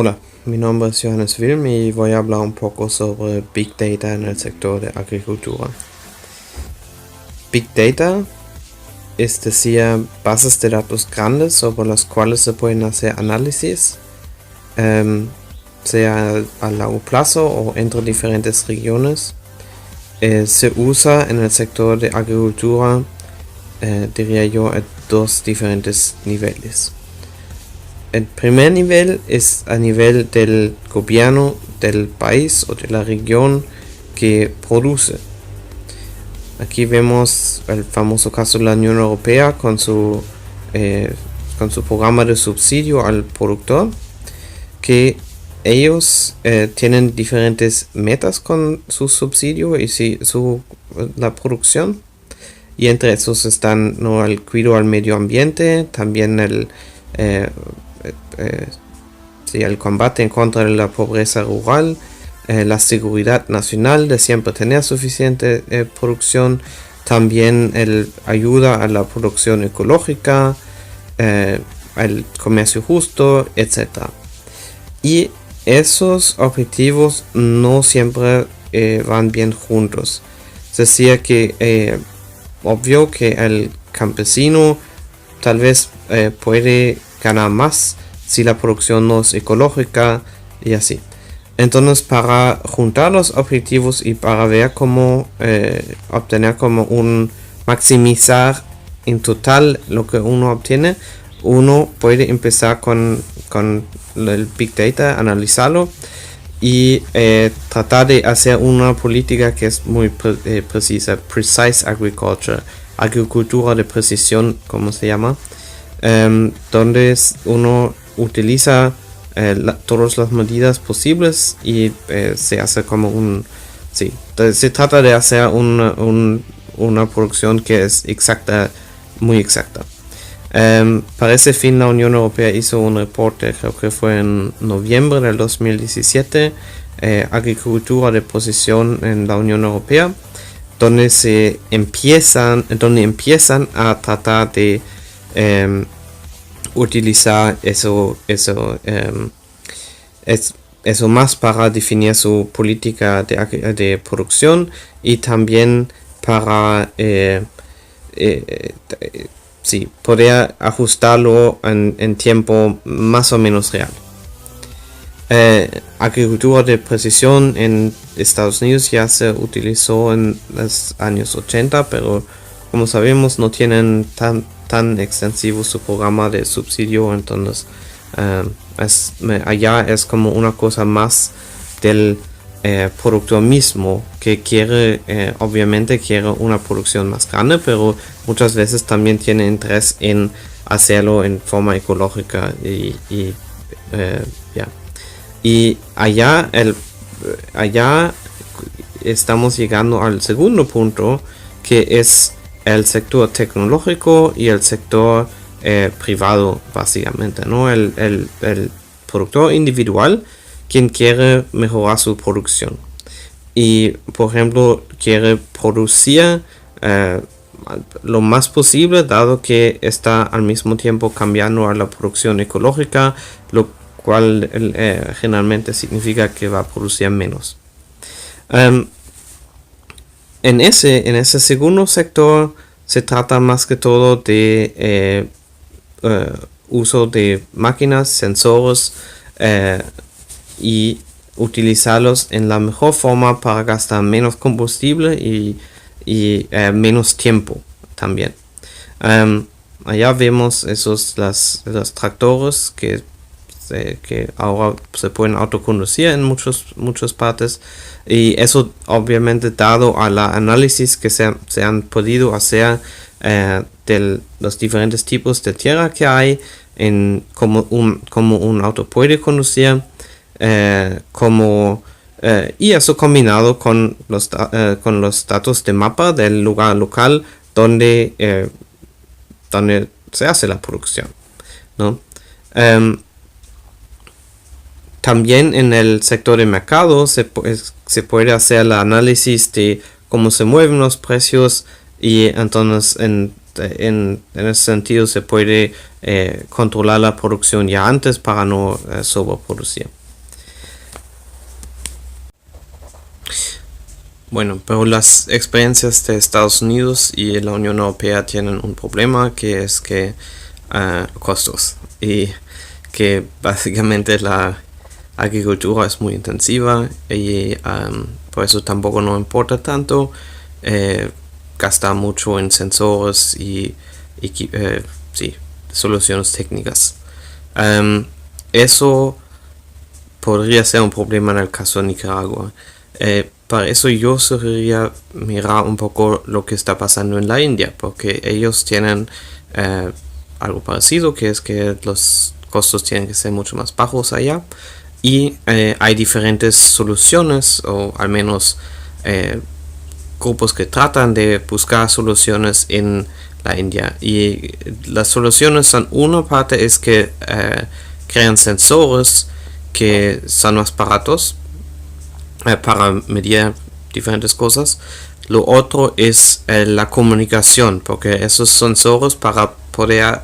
Hola, mi nombre es Johannes Wilm y voy a hablar un poco sobre Big Data en el sector de agricultura. Big Data es decir, bases de datos grandes sobre las cuales se pueden hacer análisis, sea a largo plazo o entre diferentes regiones. Se usa en el sector de agricultura, diría yo, a dos diferentes niveles. El primer nivel es a nivel del gobierno del país o de la región que produce. Aquí vemos el famoso caso de la Unión Europea con su programa de subsidio al productor, que ellos tienen diferentes metas con su subsidio y la producción, y entre esos están el cuidado al medio ambiente, también el combate en contra de la pobreza rural, la seguridad nacional de siempre tener suficiente producción, también el ayuda a la producción ecológica, al comercio justo, etc. Y esos objetivos no siempre van bien juntos. Es decir, que obvio que el campesino tal vez puede ganar más si la producción no es ecológica y así. Entonces, para juntar los objetivos y para ver cómo obtener maximizar en total lo que uno obtiene, uno puede empezar con el Big Data, analizarlo y tratar de hacer una política que es muy precisa, Precise Agriculture, agricultura de precisión, como se llama, donde uno utiliza todas las medidas posibles y se hace como se trata de hacer una producción que es exacta, muy exacta. Para ese fin la Unión Europea hizo un reporte, creo que fue en noviembre del 2017, agricultura de precisión en la Unión Europea, donde empiezan a tratar de utilizar eso más para definir su política de producción y también para poder ajustarlo en tiempo más o menos real. Agricultura de precisión en Estados Unidos ya se utilizó en los años 80, pero como sabemos no tienen tan extensivo su programa de subsidio, entonces allá es como una cosa más del productor mismo que obviamente quiere una producción más grande, pero muchas veces también tiene interés en hacerlo en forma ecológica y allá estamos llegando al segundo punto, que es el sector tecnológico y el sector privado, básicamente, ¿no? El productor individual, quien quiere mejorar su producción y, por ejemplo, quiere producir lo más posible, dado que está al mismo tiempo cambiando a la producción ecológica, lo cual generalmente significa que va a producir menos. En ese segundo sector se trata más que todo de uso de máquinas, sensores, y utilizarlos en la mejor forma para gastar menos combustible y menos tiempo también. Allá vemos los tractores que ahora se pueden autoconducir en muchas partes, y eso obviamente dado a la análisis que se han podido hacer de los diferentes tipos de tierra que hay, en cómo un auto puede conducir, y eso combinado con los datos de mapa del lugar local donde se hace la producción, ¿no? También en el sector de mercado se puede hacer el análisis de cómo se mueven los precios, y entonces en ese sentido se puede controlar la producción ya antes para no sobreproducir. Bueno, pero las experiencias de Estados Unidos y la Unión Europea tienen un problema, que es que costos, y que básicamente la agricultura es muy intensiva y por eso tampoco nos importa tanto gastar mucho en sensores y soluciones técnicas. Eso podría ser un problema en el caso de Nicaragua. Para eso yo sugeriría mirar un poco lo que está pasando en la India, porque ellos tienen algo parecido, que es que los costos tienen que ser mucho más bajos allá, y hay diferentes soluciones, o al menos grupos que tratan de buscar soluciones en la India. Y las soluciones son, una parte es que crean sensores que son más baratos para medir diferentes cosas. Lo otro es la comunicación, porque esos sensores, para poder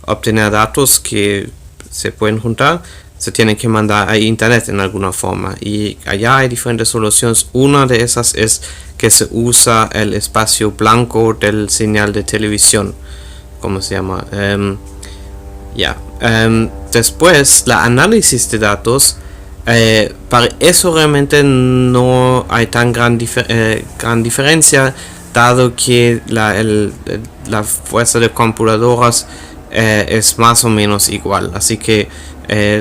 obtener datos que se pueden juntar, se tienen que mandar a internet en alguna forma, y allá hay diferentes soluciones. Una de esas es que se usa el espacio blanco del señal de televisión, ¿cómo se llama? Después, la análisis de datos, para eso realmente no hay tan gran diferencia, dado que la fuerza de computadoras es más o menos igual, así que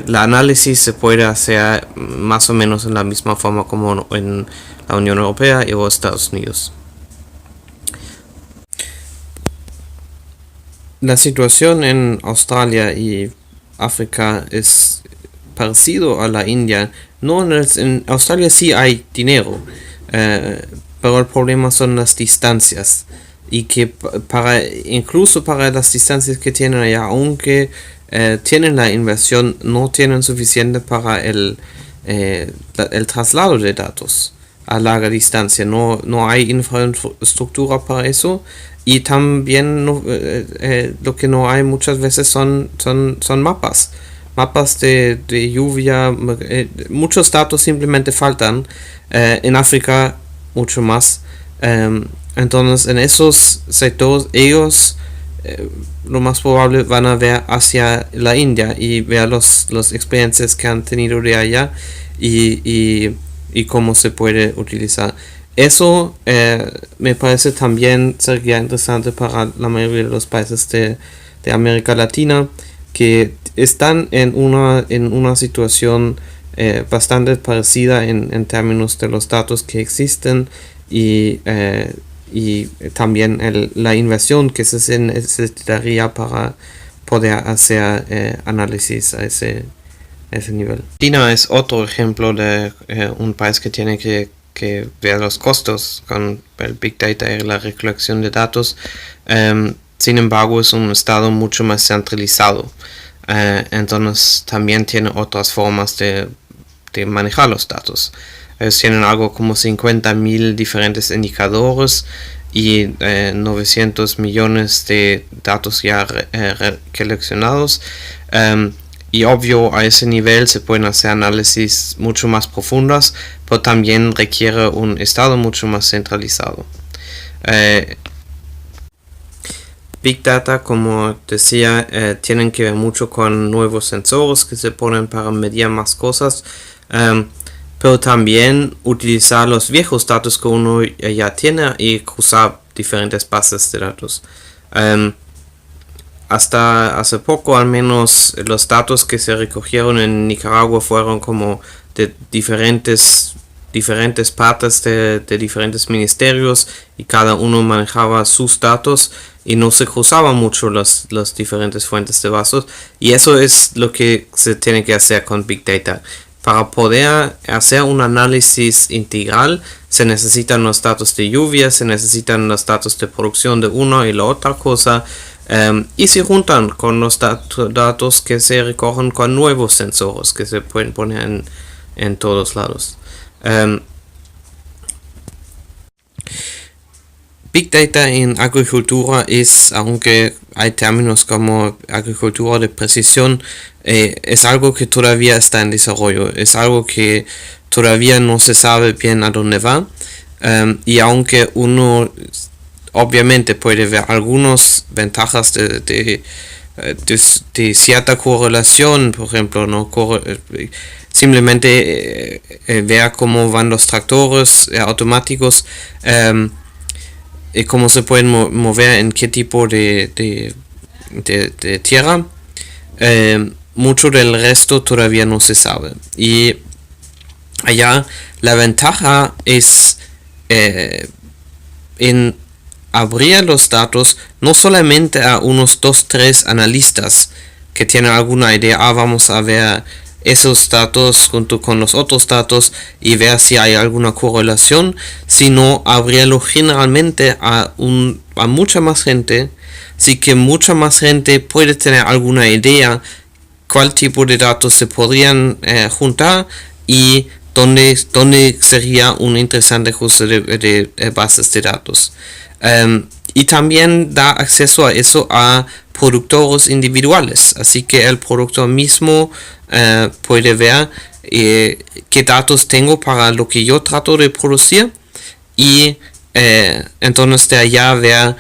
la análisis se puede hacer más o menos en la misma forma como en la Unión Europea y los Estados Unidos. La situación en Australia y África es parecido a la India. En Australia sí hay dinero, pero el problema son las distancias, y que incluso para las distancias que tienen allá, aunque tienen la inversión, no tienen suficiente para el traslado de datos a larga distancia. No hay infraestructura para eso, y también lo que no hay muchas veces son mapas de lluvia. Muchos datos simplemente faltan. En África mucho más. Entonces en esos sectores ellos lo más probable van a ver hacia la India y ver las experiencias que han tenido de allá y cómo se puede utilizar. Eso me parece también sería interesante para la mayoría de los países de América Latina, que están en una situación bastante parecida en términos de los datos que existen, y también la inversión que se necesitaría para poder hacer análisis a ese nivel. China es otro ejemplo de un país que tiene que ver los costos con el Big Data y la recolección de datos. Sin embargo, es un estado mucho más centralizado. Entonces también tiene otras formas de manejar los datos. Ellos tienen algo como 50.000 diferentes indicadores y 900 millones de datos ya recoleccionados. Y obvio, a ese nivel se pueden hacer análisis mucho más profundas, pero también requiere un estado mucho más centralizado. Big Data, como decía, tienen que ver mucho con nuevos sensores que se ponen para medir más cosas, pero también utilizar los viejos datos que uno ya tiene y cruzar diferentes bases de datos. Hasta hace poco, al menos, los datos que se recogieron en Nicaragua fueron como de diferentes partes de diferentes ministerios, y cada uno manejaba sus datos y no se cruzaban mucho las diferentes fuentes de datos, y eso es lo que se tiene que hacer con Big Data. Para poder hacer un análisis integral se necesitan los datos de lluvia, se necesitan los datos de producción de una y la otra cosa, y se juntan con los datos que se recogen con nuevos sensores que se pueden poner en todos lados. Big Big Data en agricultura es, aunque hay términos como agricultura de precisión, es algo que todavía está en desarrollo, es algo que todavía no se sabe bien a dónde va, y aunque uno obviamente puede ver algunas ventajas de cierta correlación, por ejemplo, ¿no? Simplemente ver cómo van los tractores automáticos, y cómo se pueden mover en qué tipo de tierra. Mucho del resto todavía no se sabe, y allá la ventaja es en abrir los datos no solamente a unos 2-3 analistas que tienen alguna idea, vamos a ver esos datos junto con los otros datos y ver si hay alguna correlación, sino abrirlo generalmente a mucha más gente, así que mucha más gente puede tener alguna idea cuál tipo de datos se podrían juntar y dónde sería un interesante ajuste de bases de datos. Y también da acceso a eso a productores individuales, así que el productor mismo puede ver qué datos tengo para lo que yo trato de producir, y entonces de allá ver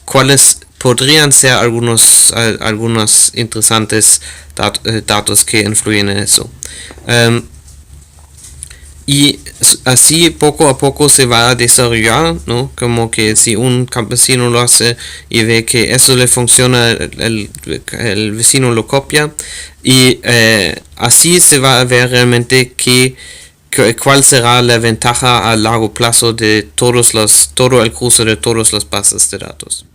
cuáles podrían ser algunos interesantes datos que influyen en eso. Y así poco a poco se va a desarrollar, ¿no? Como que si un campesino lo hace y ve que eso le funciona, el vecino lo copia, y así se va a ver realmente cuál será la ventaja a largo plazo de todo el cruce de todas las bases de datos.